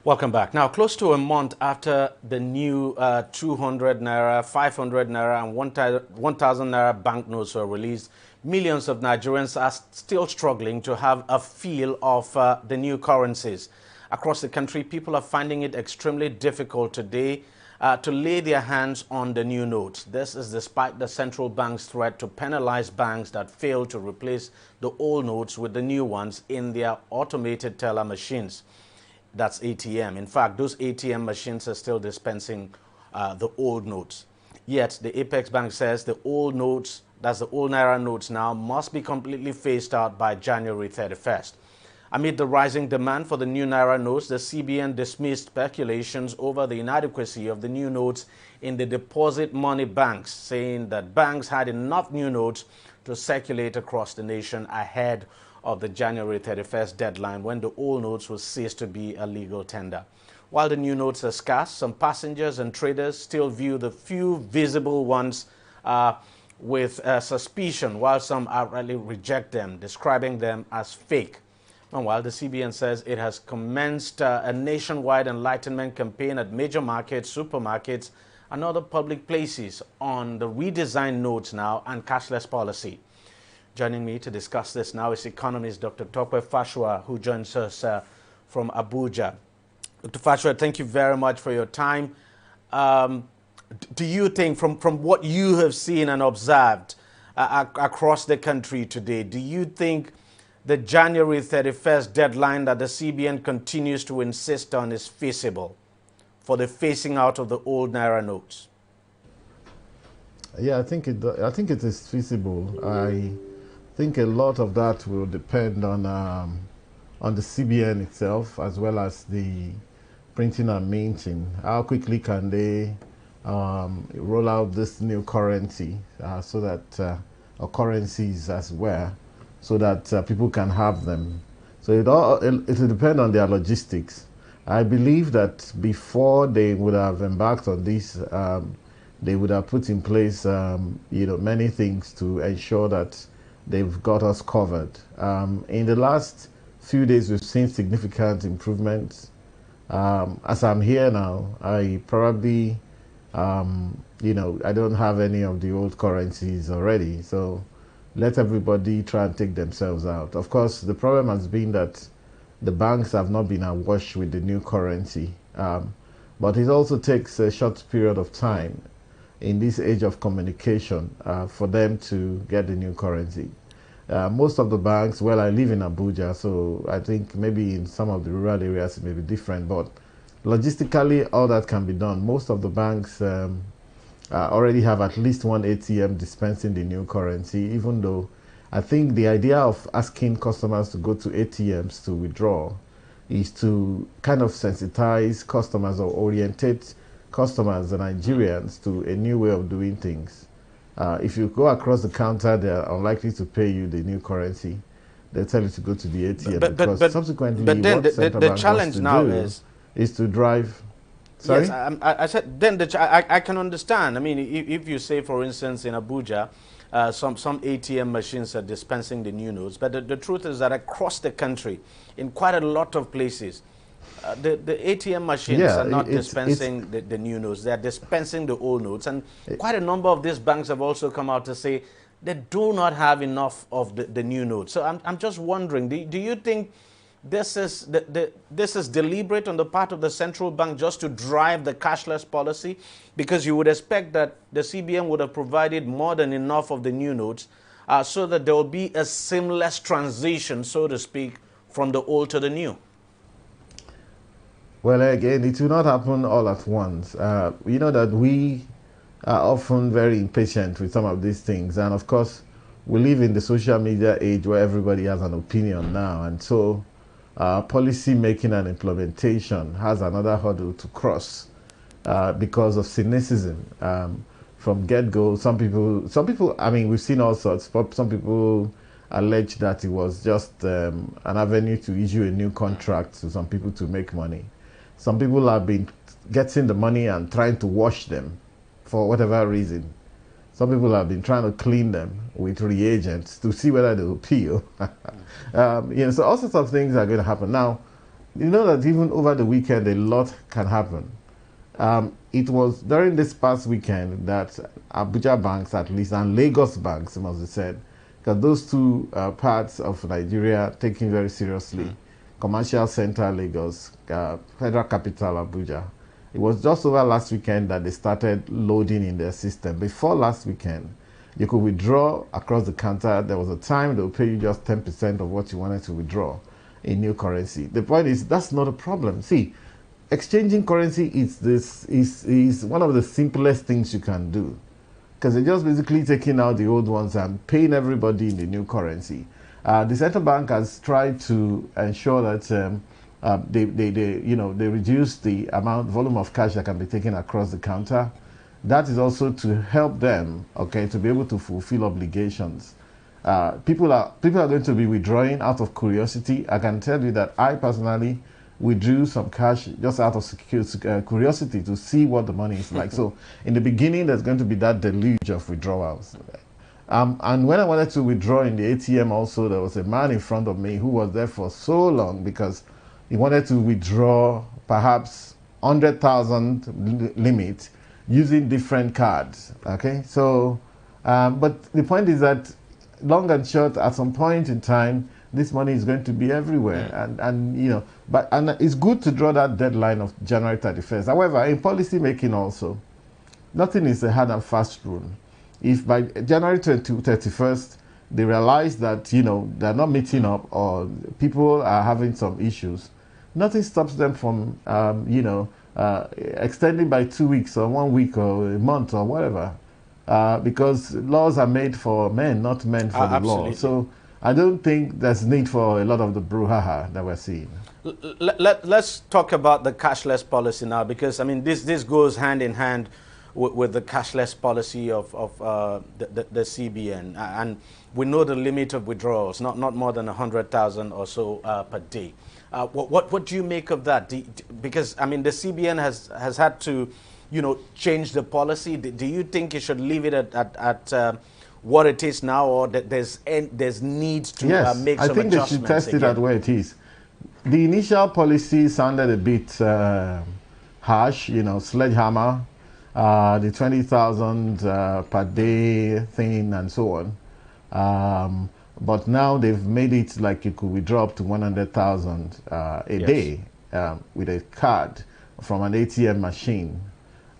Welcome back. Now, close to a month after the new 200 naira, 500 naira, and 1,000 naira banknotes were released, millions of Nigerians are still struggling to have a feel of the new currencies. Across the country, people are finding it extremely difficult today to lay their hands on the new notes. This is despite the central bank's threat to penalize banks that fail to replace the old notes with the new ones in their automated teller machines. That's ATM. In fact, those ATM machines are still dispensing the old notes. Yet, the Apex Bank says the old notes, that's the old Naira notes now, must be completely phased out by January 31st. Amid the rising demand for the new Naira notes, the CBN dismissed speculations over the inadequacy of the new notes in the deposit money banks, saying that banks had enough new notes to circulate across the nation ahead of the January 31st deadline when the old notes will cease to be a legal tender. While the new notes are scarce, some passengers and traders still view the few visible ones with suspicion, while some outrightly reject them, describing them as fake. Meanwhile, the CBN says it has commenced a nationwide enlightenment campaign at major markets, supermarkets, and other public places on the redesigned notes now and cashless policy. Joining me to discuss this now is Economist Dr. Tope Fashua, who joins us from Abuja. Dr. Fashua, thank you very much for your time. Do you think, from what you have seen and observed across the country today, do you think the January 31st deadline that the CBN continues to insist on is feasible for the phasing out of the old Naira notes? Yeah, I think it is feasible. I think a lot of that will depend on the CBN itself, as well as the printing and minting. How quickly can they roll out this new currency so that or currencies as well, so that people can have them. So it will depend on their logistics. I believe that before they would have embarked on this, they would have put in place many things to ensure that they've got us covered. In the last few days, we've seen significant improvements. As I'm here now, I probably, I don't have any of the old currencies already. So let everybody try and take themselves out. Of course, the problem has been that the banks have not been awash with the new currency. But it also takes a short period of time in this age of communication for them to get the new currency. Most of the banks, well, I live in Abuja, so I think maybe in some of the rural areas it may be different, but logistically all that can be done. Most of the banks already have at least one ATM dispensing the new currency, even though I think the idea of asking customers to go to ATMs to withdraw is to kind of sensitize customers or orientate customers and Nigerians to a new way of doing things. If you go across the counter, they are unlikely to pay you the new currency. They tell you to go to the ATM because subsequently, but then what the challenge now is to drive. Sorry? Yes, I said then I can understand. I mean, if you say, for instance, in Abuja, some ATM machines are dispensing the new notes, but the truth is that across the country, in quite a lot of places, the ATM machines are not dispensing the new notes. They are dispensing the old notes. And quite a number of these banks have also come out to say they do not have enough of the new notes. So I'm just wondering, do you think this is deliberate on the part of the central bank just to drive the cashless policy? Because you would expect that the CBN would have provided more than enough of the new notes so that there will be a seamless transition, so to speak, from the old to the new. Well, again, it will not happen all at once. You know that we are often very impatient with some of these things. And of course, we live in the social media age where everybody has an opinion now. And so policy making and implementation has another hurdle to cross because of cynicism. From get-go, some people, I mean, we've seen all sorts, but some people allege that it was just an avenue to issue a new contract to some people to make money. Some people have been getting the money and trying to wash them for whatever reason. Some people have been trying to clean them with reagents to see whether they will peel. So all sorts of things are going to happen. Now, you know that even over the weekend, a lot can happen. It was during this past weekend that Abuja banks, at least, and Lagos banks, must be said, because those two parts of Nigeria taken very seriously. Commercial center Lagos, federal capital Abuja. It was just over last weekend that they started loading in their system. Before last weekend, you could withdraw across the counter. There was a time they would pay you just 10% of what you wanted to withdraw in new currency. The point is that's not a problem. See, exchanging currency is one of the simplest things you can do, because they're just basically taking out the old ones and paying everybody in the new currency. The central bank has tried to ensure that they reduce the volume of cash that can be taken across the counter. That is also to help them, okay, to be able to fulfill obligations. People are going to be withdrawing out of curiosity. I can tell you that I personally withdrew some cash just out of curiosity to see what the money is like. So in the beginning, there's going to be that deluge of withdrawals. And when I wanted to withdraw in the ATM also, there was a man in front of me who was there for so long because he wanted to withdraw perhaps 100,000 limit using different cards. Okay, so but the point is that long and short, at some point in time, this money is going to be everywhere, and it's good to draw that deadline of January 31st. However, in policy making also, nothing is a hard and fast rule. If by January 31st they realize that they're not meeting up or people are having some issues, nothing stops them from extending by 2 weeks or 1 week or a month or whatever, because laws are made for men, not men for the law. So I don't think there's need for a lot of the brouhaha that we're seeing. Let's talk about the cashless policy now, because I mean this goes hand in hand with the cashless policy of the CBN, and we know the limit of withdrawals, not more than 100,000 or so per day. What do you make of that? Because I mean the CBN has had to change the policy. Do you think you should leave it at what it is now, or that there's need to make some adjustments? I think they should test it at where it is. The initial policy sounded a bit harsh, sledgehammer, the 20,000 per day thing and so on. But now they've made it like you could withdraw up to 100,000 a day with a card from an ATM machine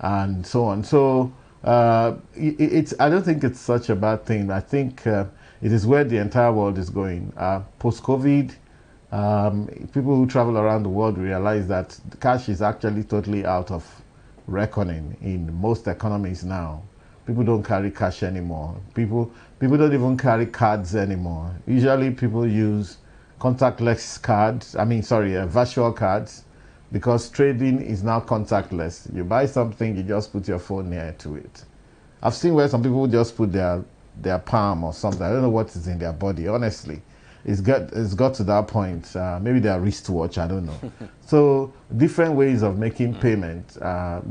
and so on. So I don't think it's such a bad thing. I think it is where the entire world is going. Post-COVID, people who travel around the world realize that cash is actually totally out of reckoning in most economies now. People don't carry cash anymore. People don't even carry cards anymore. Usually people use contactless cards, virtual cards, because trading is now contactless. You buy something, you just put your phone near to it. I've seen where some people just put their palm or something. I don't know what is in their body, honestly. It's got to that point. Maybe their wristwatch, I don't know. So different ways of making payment.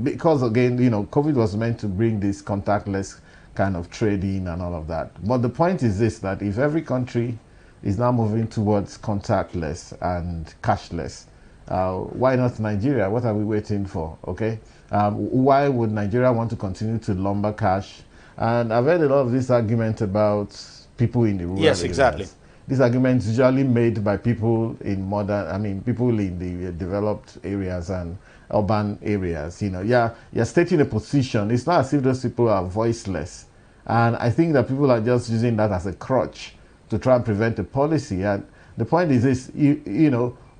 Because again, COVID was meant to bring this contactless kind of trading and all of that. But the point is this, that if every country is now moving towards contactless and cashless, why not Nigeria? What are we waiting for? Okay. Why would Nigeria want to continue to lumber cash? And I've heard a lot of this argument about people in the rural areas. Yes, exactly. This argument is usually made by people in people in the developed areas and urban areas. You're stating a position. It's not as if those people are voiceless. And I think that people are just using that as a crutch to try and prevent a policy. And the point is this,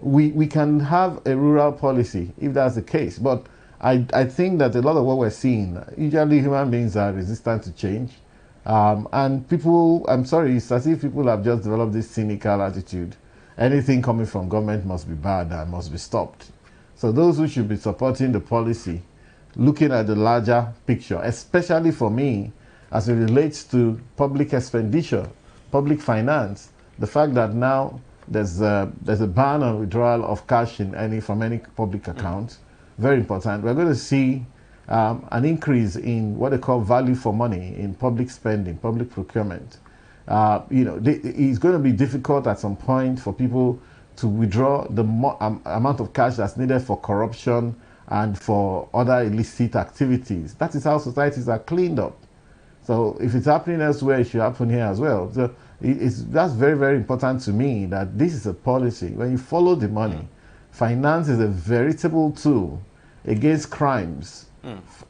we can have a rural policy if that's the case. But I think that a lot of what we're seeing, usually human beings are resistant to change. And people, I'm sorry, it's as if people have just developed this cynical attitude. Anything coming from government must be bad and must be stopped. So those who should be supporting the policy, looking at the larger picture, especially for me, as it relates to public expenditure, public finance, the fact that now there's a ban on withdrawal of cash from any public account, very important. We're going to see an increase in what they call value for money in public spending, public procurement. It's going to be difficult at some point for people to withdraw the amount of cash that's needed for corruption and for other illicit activities. That is how societies are cleaned up. So if it's happening elsewhere, it should happen here as well. So that's very, very important to me, that this is a policy. When you follow the money, finance is a veritable tool against crimes,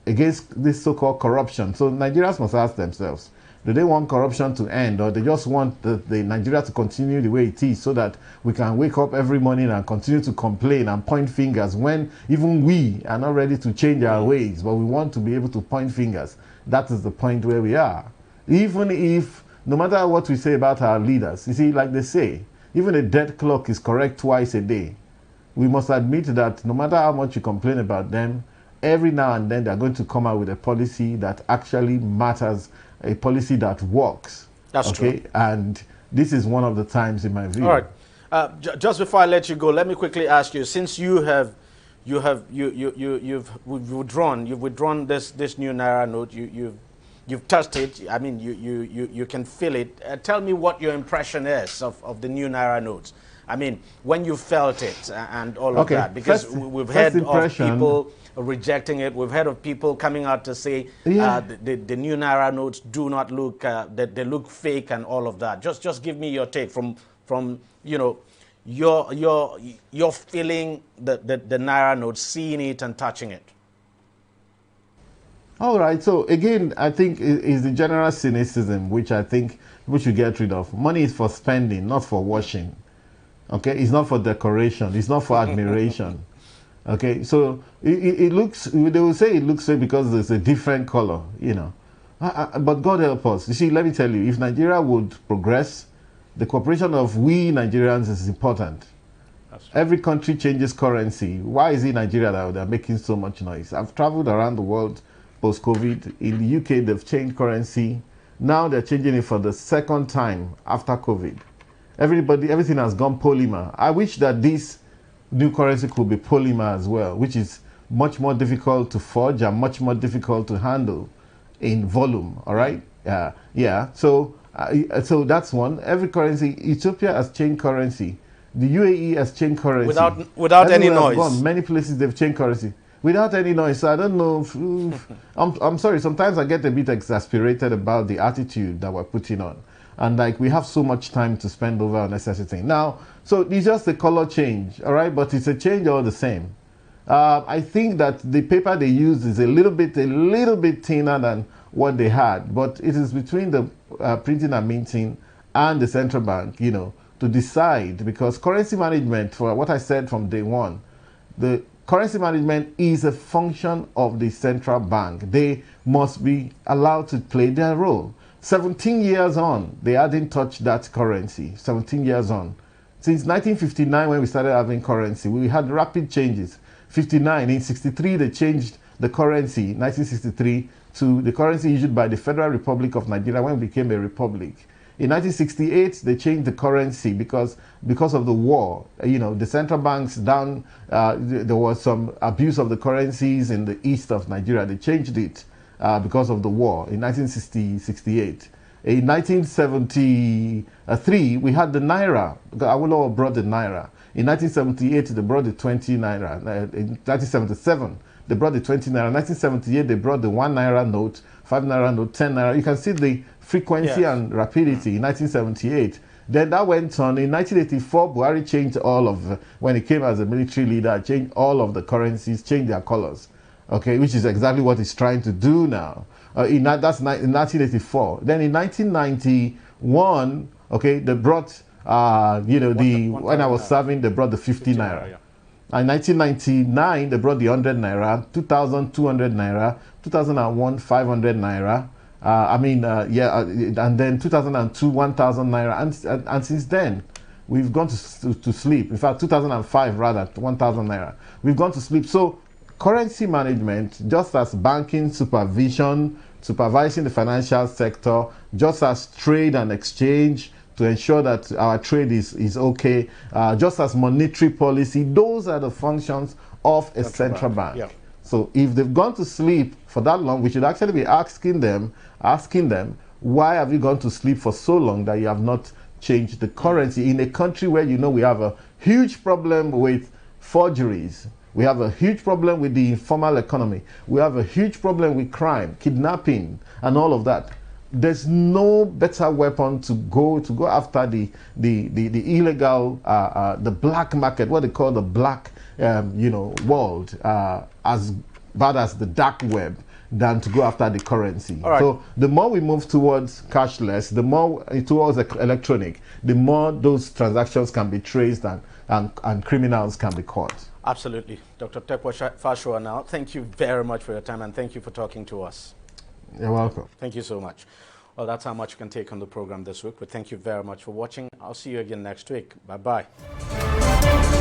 against this so-called corruption. So Nigerians must ask themselves, do they want corruption to end, or they just want the Nigeria to continue the way it is, so that we can wake up every morning and continue to complain and point fingers when even we are not ready to change our ways, but we want to be able to point fingers? That is the point where we are. Even if, no matter what we say about our leaders, you see, like they say, even a dead clock is correct twice a day. We must admit that no matter how much you complain about them, every now and then they're going to come out with a policy that actually matters, a policy that works. That's true. And this is one of the times, in my view. All right. Just before I let you go, let me quickly ask you, since you've withdrawn this new Naira note, you've touched it. I mean, you can feel it. Tell me what your impression is of the new Naira notes. I mean, when you felt it and all of that, because we've heard of people rejecting it. We've heard of people coming out to say the new Naira notes do not look, they look fake and all of that. Just give me your take from you know, your feeling the Naira note, seeing it and touching it. All right. So again, I think is the general cynicism, which I think we should get rid of. Money is for spending, not for washing. Okay, it's not for decoration. It's not for admiration. Okay, so it looks, they will say it looks fake because there's a different color, you know. But God help us. You see, let me tell you, if Nigeria would progress, the cooperation of we Nigerians is important. Every country changes currency. Why is it Nigeria that they're making so much noise? I've traveled around the world post-COVID. In the UK, they've changed currency. Now they're changing it for the second time after COVID. Everything has gone polymer. I wish that this new currency could be polymer as well, which is much more difficult to forge and much more difficult to handle in volume. All right, So that's one. Every currency. Ethiopia has changed currency. The UAE has changed currency without any noise. Many places they've changed currency without any noise. So I don't know. I'm sorry. Sometimes I get a bit exasperated about the attitude that we're putting on. And like, we have so much time to spend over unnecessary things. Now, so it's just a color change, all right? But it's a change all the same. I think that the paper they use is a little bit thinner than what they had. But it is between the printing and minting and the central bank, you know, to decide. Because currency management, for what I said from day one, the currency management is a function of the central bank. They must be allowed to play their role. 17 years on, they hadn't touched that currency. 17 years on. Since 1959, when we started having currency, we had rapid changes. 59, in 63, they changed the currency, 1963, to the currency issued by the Federal Republic of Nigeria when it became a republic. In 1968, they changed the currency because of the war. You know, the central banks down, there was some abuse of the currencies in the east of Nigeria. They changed it. Because of the war in 1968. In 1973, we had the Naira. Awolowo brought the Naira. In 1978, they brought the 20 Naira. In 1977, they brought the 20 Naira. In 1978, they brought the 1 Naira note, 5 Naira note, 10 Naira. You can see the frequency and rapidity in 1978. Then that went on. In 1984, Buhari changed all of, when he came as a military leader, changed all of the currencies, changed their colors. Okay, which is exactly what he's trying to do now. That's in 1984. Then in 1991, okay, they brought, when I was serving, they brought the 50 Naira. In 1999, they brought the 100 Naira, 2000, 200 Naira, 2001, 500 Naira. And then 2002, 1,000 Naira. And since then, we've gone to sleep. In fact, 2005, rather, 1,000 Naira. We've gone to sleep. So, currency management, just as banking supervision, supervising the financial sector, just as trade and exchange to ensure that our trade is okay, just as monetary policy, those are the functions of a central bank. Yeah. So if they've gone to sleep for that long, we should actually be asking them, why have you gone to sleep for so long that you have not change the currency in a country where we have a huge problem with forgeries. We have a huge problem with the informal economy. We have a huge problem with crime, kidnapping, and all of that. There's no better weapon to go after the illegal, the black market, what they call the black, world, as bad as the dark web, than to go after the currency. Right. So the more we move towards cashless, the more towards electronic, the more those transactions can be traced and criminals can be caught. Absolutely. Dr. Tekwa Fashoa now, thank you very much for your time and thank you for talking to us. You're welcome. Thank you so much. Well, that's how much you can take on the program this week, but thank you very much for watching. I'll see you again next week. Bye-bye.